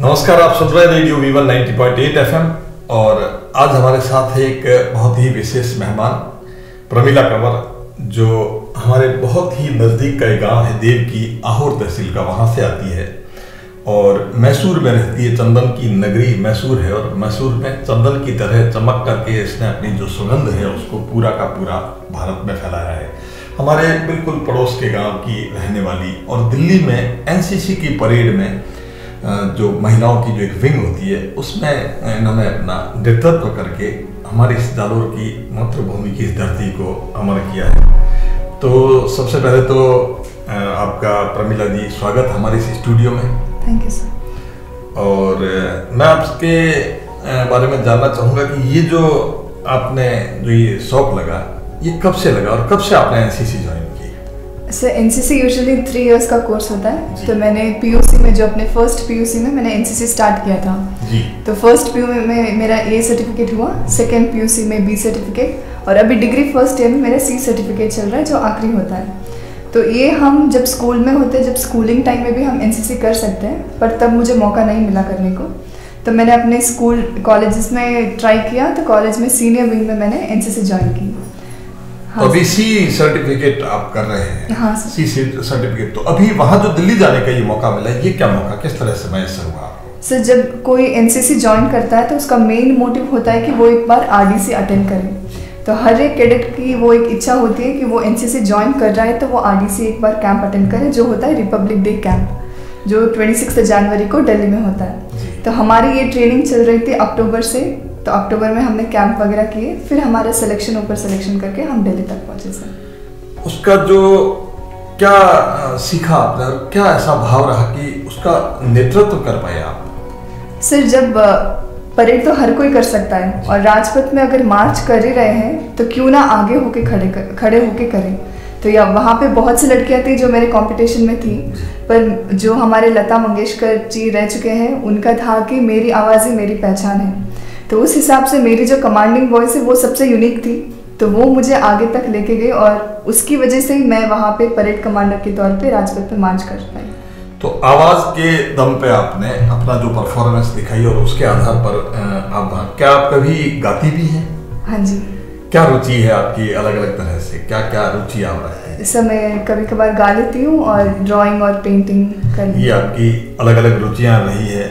नमस्कार, आप सुन रहे रेडियो V1 90.8 FM और आज हमारे साथ है एक बहुत ही विशेष मेहमान प्रमिला कंवर, जो हमारे बहुत ही नज़दीक का एक गांव है देव की आहोर तहसील का, वहां से आती है और मैसूर में रहती है। चंदन की नगरी मैसूर है और मैसूर में चंदन की तरह चमक करके इसने अपनी जो सुगंध है उसको पूरा का पूरा भारत में फैलाया है। हमारे बिल्कुल पड़ोस के गाँव की रहने वाली और दिल्ली में NCC की परेड में जो महिलाओं की जो एक विंग होती है उसमें इन्होंने अपना नेतृत्व करके हमारी इस जालोर की मातृभूमि की इस धरती को अमर किया है। तो सबसे पहले तो आपका प्रमिला जी स्वागत हमारे इस स्टूडियो में। Thank you sir. और मैं आपके बारे में जानना चाहूँगा कि ये जो आपने जो ये शौक लगा, ये कब से लगा और कब से आपने NCC ज्वाइन की? सर NCC यूजुअली 3 इयर्स का कोर्स होता है, तो मैंने PUC में जो अपने फर्स्ट PUC में मैंने NCC स्टार्ट किया था जी। तो फर्स्ट PU में मेरा A सर्टिफिकेट हुआ, सेकेंड PUC में B सर्टिफिकेट और अभी डिग्री फर्स्ट ईयर में मेरा C सर्टिफिकेट चल रहा है जो आखिरी होता है। तो ये हम जब स्कूल में होते हैं, जब स्कूलिंग टाइम में भी हम NCC कर सकते हैं, पर तब मुझे मौका नहीं मिला करने को। तो मैंने अपने स्कूल कॉलेजेस में ट्राई किया, तो कॉलेज में सीनियर विंग में मैंने NCC ज्वाइन की। हाँ, अभी C सर्टिफिकेट आप कर रहे हैं? हाँ C सर्टिफिकेट। तो अभी वहाँ जो दिल्ली जाने का ये मौका मिला, ये क्या मौका, किस तरह से मैसर हुआ आपको? सर जब कोई NCC ज्वाइन करता है तो उसका मेन मोटिव होता है कि वो एक बार RDC अटेंड करे। तो हर एक कैडेट की वो एक इच्छा होती है कि वो NCC ज्वाइन कर रहा है तो वो RDC एक बार कैंप अटेंड करे, जो होता है रिपब्लिक डे कैंप, जो 26 जनवरी को दिल्ली में होता है। तो हमारी ये ट्रेनिंग चल रही थी अक्टूबर से, तो अक्टूबर में हमने कैंप वगैरह किए, फिर हमारा सिलेक्शन ऊपर सिलेक्शन करके हम दिल्ली तक पहुंचे सर। उसका जो क्या सीखा आपने, क्या ऐसा भाव रहा कि उसका नेतृत्व कर पाए आप? सर जब परेड तो हर कोई कर सकता है और राजपथ में अगर मार्च कर ही रहे हैं तो क्यों ना आगे होके खड़े होके करें। तो या वहाँ पे बहुत सी लड़कियाँ थी जो मेरे कंपटीशन में थी, पर जो हमारे लता मंगेशकर जी रह चुके हैं उनका था कि मेरी आवाज़ ही मेरी पहचान है। तो उस हिसाब से मेरी जो कमांडिंग वॉइस है वो सबसे यूनिक थी, तो वो मुझे आगे तक लेके गई और उसकी वजह से ही मैं वहाँ पे परेड कमांडर के तौर पे राजपथ पे मार्च कर पाई। तो आवाज़ के दम पे आपने अपना जो परफॉर्मेंस दिखाई और उसके आधार पर आप क्या आप कभी गाती भी हैं? हाँ जी। क्या रुचि है आपकी अलग अलग तरह से, क्या क्या रुचि आप रखते हैं? सर मैं कभी कभार गा लेती हूँ और ड्राइंग और पेंटिंग कर लेती हूँ। ये आपकी अलग अलग रुचियाँ रही है।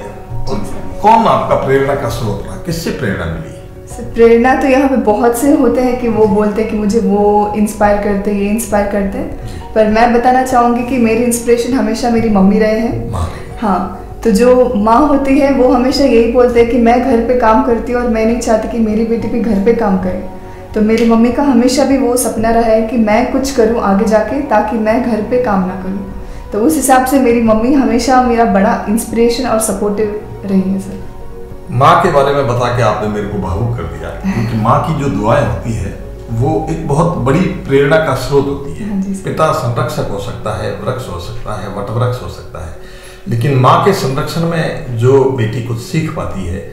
कौन आपका प्रेरणा का स्रोत रहा, किससे प्रेरणा मिली? प्रेरणा तो यहाँ पे बहुत से होते हैं कि वो बोलते हैं कि मुझे वो इंस्पायर करते हैं, ये इंस्पायर करते हैं, पर मैं बताना चाहूँगी कि मेरी इंस्पिरेशन हमेशा मेरी मम्मी रहे हैं। हाँ, तो जो माँ होती है वो हमेशा यही बोलते हैं कि मैं घर पे काम करती हूँ और मैं नहीं चाहती कि मेरी बेटी भी घर पे काम करे। तो मेरी मम्मी का हमेशा भी वो सपना रहा है कि मैं कुछ करूँ आगे जाके, ताकि मैं घर पे काम ना करूँ। तो उस हिसाब से मेरी मम्मी हमेशा मेरा बड़ा इंस्पिरेशन और सपोर्टिव रही है सर। माँ के बारे में बता के आपने मेरे को भावुक कर दिया, क्योंकि माँ की जो दुआएं होती है वो एक बहुत बड़ी प्रेरणा का स्रोत होती है। पिता संरक्षक हो सकता है, वृक्ष हो सकता है, वटवृक्ष हो सकता है, लेकिन माँ के संरक्षण में जो बेटी कुछ सीख पाती है।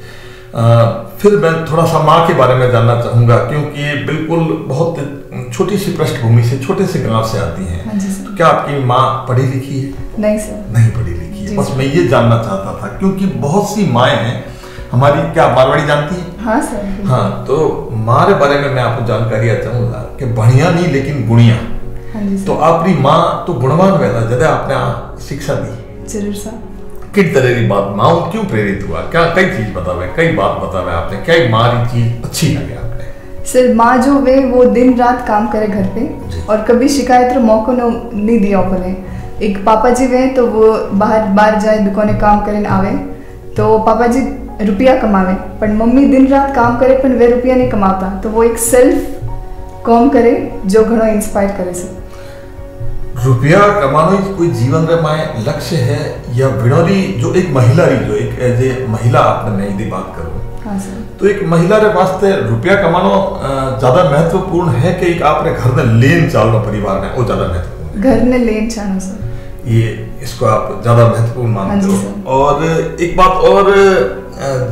फिर मैं थोड़ा सा माँ के बारे में जानना चाहूँगा, क्योंकि बिल्कुल बहुत छोटी सी पृष्ठभूमि से, छोटे से गांव से आती हैं। तो क्या आपकी माँ पढ़ी लिखी है? नहीं सर। नहीं पढ़ी लिखी है। बस मैं ये जानना चाहता था, क्योंकि बहुत सी माएँ हैं हमारी। क्या मारवाड़ी जानती है? हाँ सर। हाँ, तो माँ के बारे में मैं आपको जानकारी चाहूँगा कि बढ़िया नहीं लेकिन गुणिया। तो आपकी माँ तो गुणवान वेला जदा आपने शिक्षा दी? जरूर सर। किस तरह की बात माँ क्यों प्रेरित हुआ, क्या कई चीज बतावे, कई बात बतावे आपने, क्या मारी चीज अच्छी लगे आपने? सर माँ जो वे वो दिन रात काम करे घर पे और कभी शिकायत रो मौको नहीं दिया अपने। एक पापा जी वे तो वो बाहर जाए दुकाने काम करे आवे, तो पापा जी रुपया कमावे, पर मम्मी दिन रात काम करे पर वे रुपया नहीं कमाता। तो वो एक सेल्फ काम करे जो घणो इंस्पायर करे सर। रुपया कमाना कोई जीवन रे माए लक्ष्य है या विनोदी जो एक महिला रही, जो एक एज ए महिला आपने मैं यदि बात करूं, हाँ सर, तो एक महिला रे वास्ते रुपया कमाना ज्यादा महत्वपूर्ण है कि एक आपने घर में लेन चालना परिवार में वो ज्यादा महत्वपूर्ण? घर में लेन चालना सर, ये इसको आप ज्यादा महत्वपूर्ण मानते हो। और एक बात और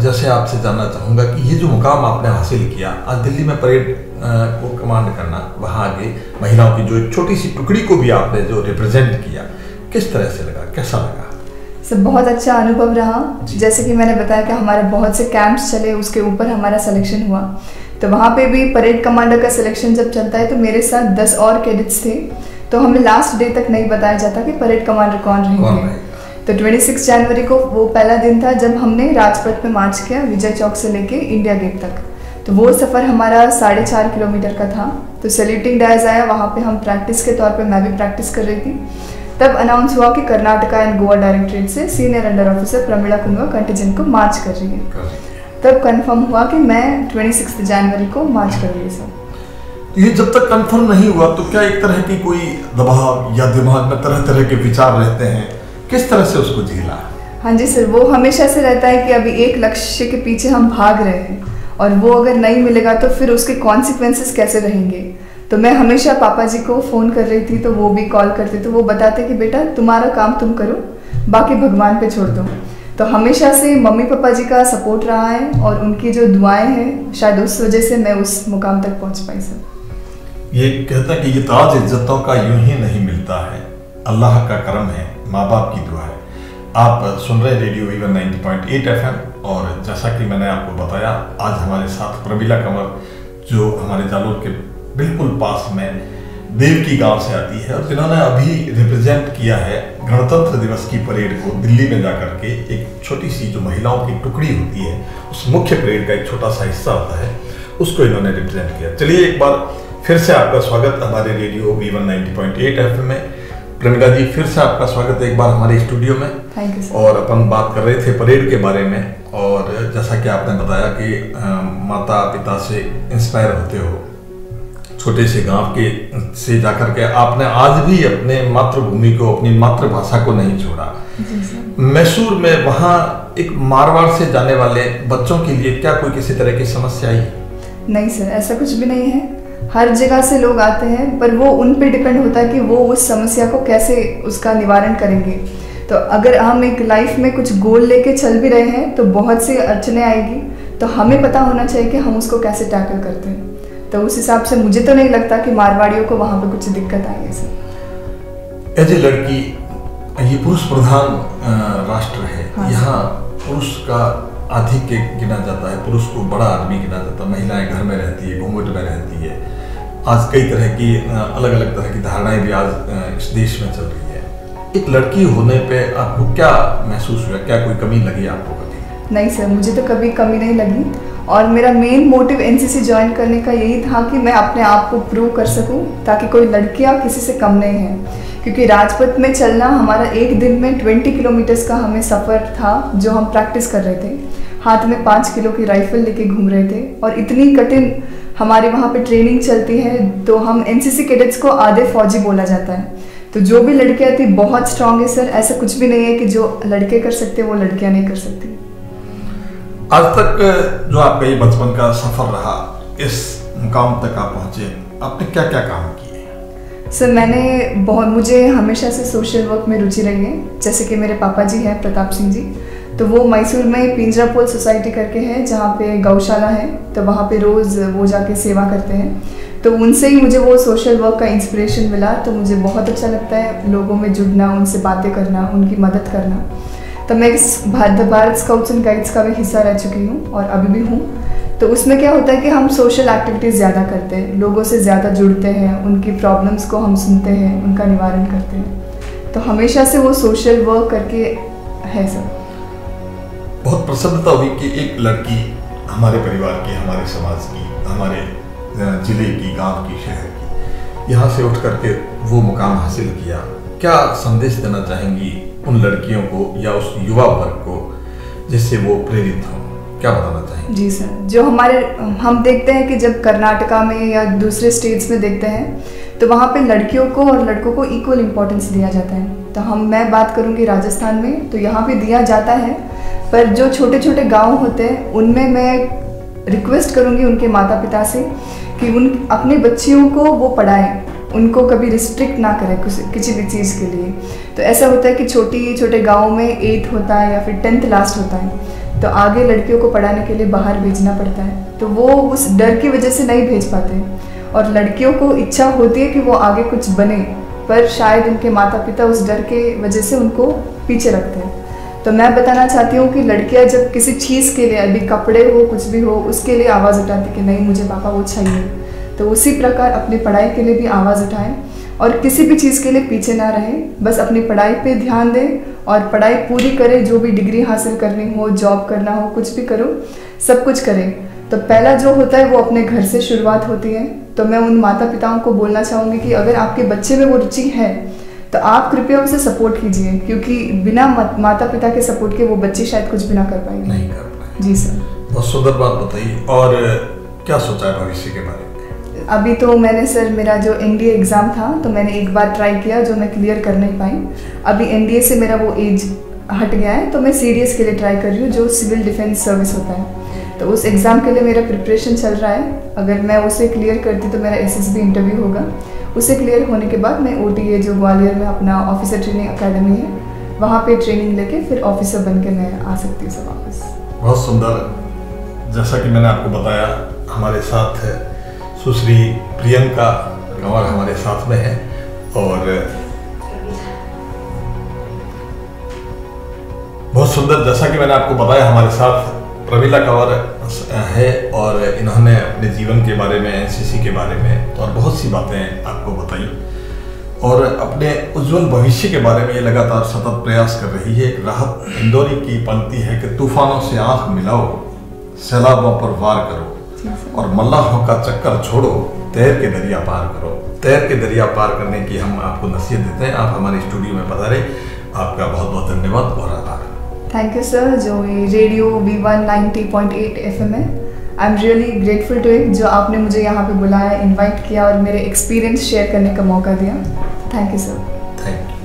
जैसे आपसे जानना चाहूंगा कि ये जो मुकाम आपने हासिल किया, आज दिल्ली में परेड को कमांड करना, वहाँ आगे महिलाओं की जो एक छोटी सी टुकड़ी को भी आपने जो रिप्रेजेंट किया, किस तरह से लगा, कैसा लगा? सब बहुत अच्छा अनुभव रहा। जैसे कि मैंने बताया कि हमारे बहुत से कैंप्स चले, उसके ऊपर हमारा सिलेक्शन हुआ। तो वहाँ पे भी परेड कमांडर का सिलेक्शन जब चलता है तो मेरे साथ 10 और कैडेट्स थे। तो हमें लास्ट डे तक नहीं बताया जाता कि परेड कमांडर कौन रहेंगे। तो 26 जनवरी को वो पहला दिन था जब हमने राजपथ पे मार्च किया, विजय चौक से लेके इंडिया गेट तक। तो वो सफ़र हमारा 4.5 किलोमीटर का था। तो सैल्यूटिंग डायज आया, वहाँ पे हम प्रैक्टिस के तौर पे मैं भी प्रैक्टिस कर रही थी। तब अनाउंस हुआ कि कर्नाटका एंड गोवा डायरेक्टरेट से senior under officer Pramila Kundwa contingent को मार्च कर रही है। तब कंफर्म हुआ कि मैं 26 जनवरी को मार्च कर रही हूँ। ये जब तक कंफर्म नहीं हुआ तो क्या एक तरह की कोई दबाव या दिमाग में तरह तरह के विचार रहते हैं, किस तरह से उसको झेला? हाँ जी सर, वो हमेशा से रहता है कि अभी एक लक्ष्य के पीछे हम भाग रहे हैं और वो अगर नहीं मिलेगा तो फिर उसके कॉन्सिक्वेंसेस कैसे रहेंगे। तो मैं हमेशा पापा जी को फ़ोन कर रही थी, तो वो भी कॉल करते, तो वो बताते कि बेटा तुम्हारा काम तुम करो, बाकी भगवान पे छोड़ दो। तो हमेशा से मम्मी पापा जी का सपोर्ट रहा है और उनकी जो दुआएं हैं, शायद उस वजह से मैं उस मुकाम तक पहुंच पाई सर। ये कहता है कि ये ताज इज्जतों का यूं ही नहीं मिलता है, अल्लाह का करम है, माँ बाप की दुआ है। आप सुन रहे रेडियो वीवन 90.8 FM और जैसा कि मैंने आपको बताया, आज हमारे साथ प्रमिला कंवर जो हमारे जालोर के बिल्कुल पास में देवकी गांव से आती है और जिन्होंने अभी रिप्रेजेंट किया है गणतंत्र दिवस की परेड को दिल्ली में जाकर के। एक छोटी सी जो महिलाओं की टुकड़ी होती है, उस मुख्य परेड का एक छोटा सा हिस्सा होता है, उसको इन्होंने रिप्रेजेंट किया। चलिए एक बार फिर से आपका स्वागत हमारे रेडियो वीवन 90.8 FM में। प्रमिला जी, फिर से आपका स्वागत है एक बार हमारे स्टूडियो में। Thank you. और अपन बात कर रहे थे परेड के बारे में, और जैसा कि आपने बताया कि माता पिता से इंस्पायर होते हो, छोटे से गांव के से जाकर के आपने आज भी अपने मातृभूमि को, अपनी मातृभाषा को नहीं छोड़ा। मैसूर में वहाँ एक मारवाड़ से जाने वाले बच्चों के लिए क्या कोई किसी तरह की समस्या आई? नहीं सर, ऐसा कुछ भी नहीं है। हर जगह से लोग आते हैं, पर वो उन पे डिपेंड होता है कि वो उस समस्या को कैसे उसका निवारण करेंगे। तो अगर हम एक लाइफ में कुछ गोल लेके चल भी रहे हैं तो बहुत सी अड़चने आएगी, तो हमें पता होना चाहिए कि हम उसको कैसे टैकल करते हैं। तो उस हिसाब से मुझे तो नहीं लगता कि मारवाड़ियों को वहाँ पे कुछ दिक्कत आई है सर। एज ए लड़की, ये पुरुष प्रधान राष्ट्र है। हाँ, यहाँ पुरुष का आधिक्य गिना जाता है, पुरुष को बड़ा आदमी गिना जाता है, महिलाएं घर में रहती है, घूंघट में रहती है। आज कई तरह की अलग अलग तरह की धारणाएं भी आज इस देश में चल रही है। एक लड़की होने पे आपको क्या महसूस हुआ, क्या कोई कमी लगी आपको कभी? नहीं सर, मुझे तो कभी कमी नहीं लगी। और मेरा मेन मोटिव एनसीसी ज्वाइन करने का यही था कि मैं अपने आप को प्रूव कर सकूं, ताकि कोई लड़कियां किसी से कम नहीं है। क्योंकि राजपथ में चलना हमारा एक दिन में 20 किलोमीटर्स का हमें सफ़र था, जो हम प्रैक्टिस कर रहे थे। हाथ में 5 किलो की राइफल लेके घूम रहे थे और इतनी कठिन हमारे वहाँ पे ट्रेनिंग चलती है। तो हम एनसीसी कैडेट्स को आधे फौजी बोला जाता है। तो जो भी लड़कियाँ थी बहुत स्ट्रांग है सर। ऐसा कुछ भी नहीं है कि जो लड़के कर सकते वो लड़कियाँ नहीं कर सकती। आज तक जो आपका ये बचपन का सफर रहा, इस मुकाम तक आप पहुंचे, आपने क्या क्या काम किए? सर मुझे हमेशा से सोशल वर्क में रुचि रही है। जैसे कि मेरे पापा जी हैं प्रताप सिंह जी, तो वो मैसूर में पिंजरापोल सोसाइटी करके है, जहाँ पे गौशाला है। तो वहाँ पे रोज़ वो जाके सेवा करते हैं। तो उनसे ही मुझे वो सोशल वर्क का इंस्पिरेशन मिला। तो मुझे बहुत अच्छा लगता है लोगों में जुड़ना, उनसे बातें करना, उनकी मदद करना। तो मैं इस भारत स्काउट्स एंड गाइड्स का भी हिस्सा रह चुकी हूँ और अभी भी हूँ। तो उसमें क्या होता है कि हम सोशल एक्टिविटीज़ ज़्यादा करते हैं, लोगों से ज़्यादा जुड़ते हैं, उनकी प्रॉब्लम्स को हम सुनते हैं, उनका निवारण करते हैं। तो हमेशा से वो सोशल वर्क करके है सर। बहुत प्रसन्नता हुई कि एक लड़की हमारे परिवार की, हमारे समाज की, हमारे जिले की, गांव की, शहर की, यहाँ से उठ करके वो मुकाम हासिल किया। क्या संदेश देना चाहेंगी उन लड़कियों को या उस युवा वर्ग को जिससे वो प्रेरित हो, क्या बताना चाहेंगे? जी सर, जो हम देखते हैं कि जब कर्नाटका में या दूसरे स्टेट्स में देखते हैं तो वहाँ पे लड़कियों को और लड़कों को इक्वल इम्पोर्टेंस दिया जाता है। तो मैं बात करूँगी राजस्थान में, तो यहाँ पे दिया जाता है, पर जो छोटे छोटे गाँव होते हैं उनमें मैं रिक्वेस्ट करूँगी उनके माता पिता से कि अपने बच्चियों को वो पढ़ाएं, उनको कभी रिस्ट्रिक्ट ना करें किसी भी चीज़ के लिए। तो ऐसा होता है कि छोटे गाँव में 8th होता है या फिर 10th लास्ट होता है, तो आगे लड़कियों को पढ़ाने के लिए बाहर भेजना पड़ता है। तो वो उस डर की वजह से नहीं भेज पाते। और लड़कियों को इच्छा होती है कि वो आगे कुछ बने, पर शायद उनके माता पिता उस डर के वजह से उनको पीछे रखते हैं। तो मैं बताना चाहती हूँ कि लड़कियाँ जब किसी चीज़ के लिए, अभी कपड़े हो कुछ भी हो, उसके लिए आवाज़ उठाती कि नहीं मुझे पापा वो चाहिए, तो उसी प्रकार अपनी पढ़ाई के लिए भी आवाज़ उठाएं और किसी भी चीज़ के लिए पीछे ना रहें, बस अपनी पढ़ाई पे ध्यान दें और पढ़ाई पूरी करें। जो भी डिग्री हासिल करनी हो, जॉब करना हो, कुछ भी करो, सब कुछ करें। तो पहला जो होता है वो अपने घर से शुरुआत होती है। तो मैं उन माता पिताओं को बोलना चाहूँगी कि अगर आपके बच्चे में वो रुचि है तो आप कृपया उसे सपोर्ट कीजिए, क्योंकि बिना माता पिता के सपोर्ट के वो बच्चे शायद कुछ भी ना कर पाएंगे। नहीं कर पाएंगे। जी सर, बहुत सुंदर बात बताइए। और क्या सोचा है भविष्य के बारे में? अभी तो मैंने सर, मेरा जो एनडीए एग्ज़ाम था तो मैंने एक बार ट्राई किया जो मैं क्लियर कर नहीं पाई। अभी एनडीए से मेरा वो एज हट गया है, तो मैं सीडीएस के लिए ट्राई कर रही हूँ, जो सिविल डिफेंस सर्विस होता है। तो उस एग्ज़ाम के लिए मेरा प्रिपरेशन चल रहा है। अगर मैं उसे क्लियर करती तो मेरा एसएसबी इंटरव्यू होगा। उसे क्लियर होने के बाद मैं ओटीए, जो ग्वालियर में अपना ऑफिसर ट्रेनिंग अकेडमी है, वहाँ पे ट्रेनिंग लेके फिर ऑफिसर बन के मैं आ सकती हूँ सब वापस। बहुत सुंदर। जैसा कि मैंने आपको बताया, हमारे साथ सुश्री प्रियंका कंवर हमारे साथ में है और बहुत सुंदर। जैसा कि मैंने आपको बताया, हमारे साथ प्रमिला कंवर है और इन्होंने अपने जीवन के बारे में, एनसीसी के बारे में और बहुत सी बातें आपको बताई और अपने उज्जवल भविष्य के बारे में ये लगातार सतत प्रयास कर रही है। राहत इंदौरी की पंक्ति है कि तूफानों से आंख मिलाओ, सैलाबों पर वार करो और मल्लाहों का चक्कर छोड़ो, तैर के दरिया पार करो। तैर के दरिया पार करने की हम आपको नसीहत देते हैं। आप हमारे स्टूडियो में पधारे, आपका बहुत बहुत धन्यवाद और आभार। Thank you sir. जो ये रेडियो V1 90.8 FM है, I am really grateful to it, जो आपने मुझे यहाँ पे बुलाया, इनवाइट किया और मेरे एक्सपीरियंस शेयर करने का मौका दिया। Thank you sir. Thank you.